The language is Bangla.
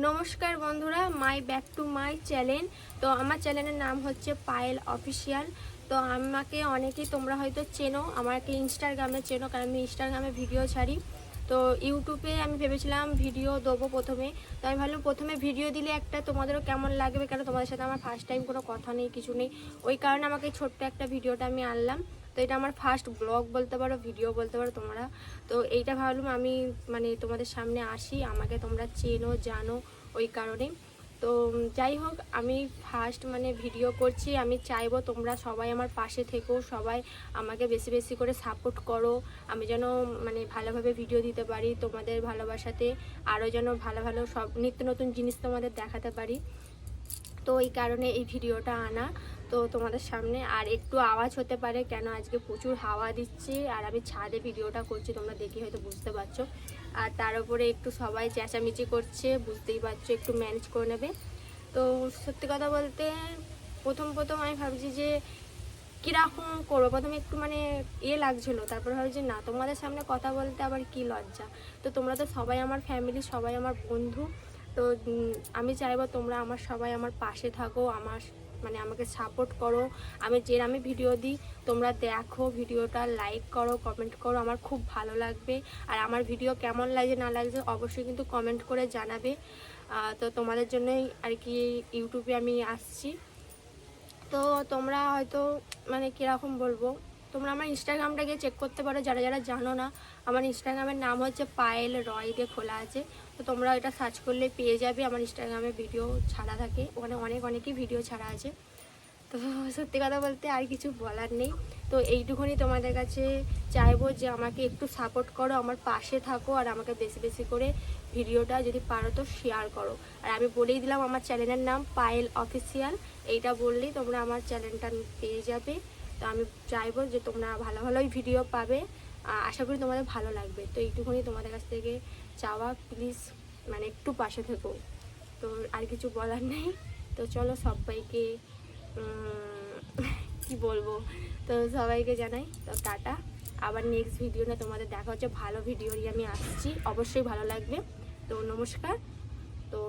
নমস্কার বন্ধুরা, মাই ব্যাক টু মাই চ্যানেল। তো আমার চ্যানেলের নাম হচ্ছে পায়েল অফিসিয়াল। তো আমাকে অনেকেই তোমরা হয়তো চেনো, আমাকে ইনস্টাগ্রামে চেনো, কারণ আমি ইনস্টাগ্রামে ভিডিও ছাড়ি। তো ইউটিউবে আমি ভেবেছিলাম ভিডিও দেবো প্রথমে। তো আমি ভাবলাম প্রথমে ভিডিও দিলে একটা তোমাদেরও কেমন লাগবে, কারণ তোমাদের সাথে আমার ফার্স্ট টাইম, কোনো কথা নেই, কিছু নেই। ওই কারণে আমাকে ছোট্ট একটা ভিডিওটা আমি আনলাম। তো এটা আমার ফার্স্ট ব্লগ বলতে পারো, ভিডিও বলতে পারো তোমরা। তো এইটা ভাবলাম আমি তোমাদের সামনে আসি, আমাকে তোমরা চেনো জানো ওই কারণে। তো যাই হোক, আমি ফার্স্ট ভিডিও করছি। আমি চাইবো তোমরা সবাই আমার পাশে থেকো, সবাই আমাকে বেশি বেশি করে সাপোর্ট করো। আমি যেন ভালোভাবে ভিডিও দিতে পারি, তোমাদের ভালোবাসাতে আরও যেন ভালো ভালো সব নিত্য নতুন জিনিস তোমাদের দেখাতে পারি। তো এই কারণে এই ভিডিওটা আনা তো তোমাদের সামনে। আর একটু আওয়াজ হতে পারে, কেন আজকে প্রচুর হাওয়া দিচ্ছে আর আমি ছাদে ভিডিওটা করছি, তোমরা দেখে হয়তো বুঝতে পারছো। আর তার উপরে একটু সবাই চেঁচামেচি করছে, বুঝতেই পারছো, একটু ম্যানেজ করে নেবে। তো সত্যি কথা বলতে প্রথম আমি ভাবছি যে কীরকম করবো, প্রথমে একটু লাগছিলো। তারপর ভাবছি না, তোমাদের সামনে কথা বলতে আবার কি লজ্জা। তো তোমরা তো সবাই আমার ফ্যামিলি, সবাই আমার বন্ধু। তো আমি চাইবো তোমরা আমার সবাই আমার পাশে থাকো, আমার আমাকে সাপোর্ট করো। আমি ভিডিও দিই, তোমরা দেখো, ভিডিওটা লাইক করো, কমেন্ট করো, আমার খুব ভালো লাগবে। আর আমার ভিডিও কেমন লাগছে না লাগছে অবশ্যই কিন্তু কমেন্ট করে জানাবে। তো তোমাদের জন্যই আর কি ইউটিউবে আমি আসছি। তো তোমরা হয়তো কীরকম বলবো, তোমরা আমার ইনস্টাগ্রামটা গিয়ে চেক করতে পারো, যারা যারা জানো না। আমার ইনস্টাগ্রামের নাম হচ্ছে পায়েল রয় দিয়ে খোলা আছে। তো তোমরা এটা সার্চ করলে পেয়ে যাবে। আমার ইনস্টাগ্রামে ভিডিও ছাড়া থাকে, ওখানে অনেকই ভিডিও ছাড়া আছে। তো সত্যি কথা বলতে আর কিছু বলার নেই। তো এইটুকুনি তোমাদের কাছে চাইবো যে আমাকে একটু সাপোর্ট করো, আমার পাশে থাকো, আর আমাকে বেশি বেশি করে ভিডিওটা যদি পারো তো শেয়ার করো। আর আমি বলেই দিলাম আমার চ্যানেলের নাম পায়েল অফিসিয়াল, এইটা বললেই তোমরা আমার চ্যানেলটা পেয়ে যাবে। তো আমি চাইবো যে তোমরা ভালো ভালোই ভিডিও পাবে, আশা করি তোমাদের ভালো লাগবে। তো এইটুকুনি তোমাদের কাছ থেকে চাওয়া, প্লিজ একটু পাশে থেকো। তো আর কিছু বলার নেই। তো চলো সবাইকে কি বলবো, তো সবাইকে জানাই তো টাটা। আবার নেক্সট ভিডিও না তোমাদের দেখা হচ্ছে, ভালো ভিডিও নিয়ে আমি আসছি, অবশ্যই ভালো লাগবে। তো নমস্কার। তো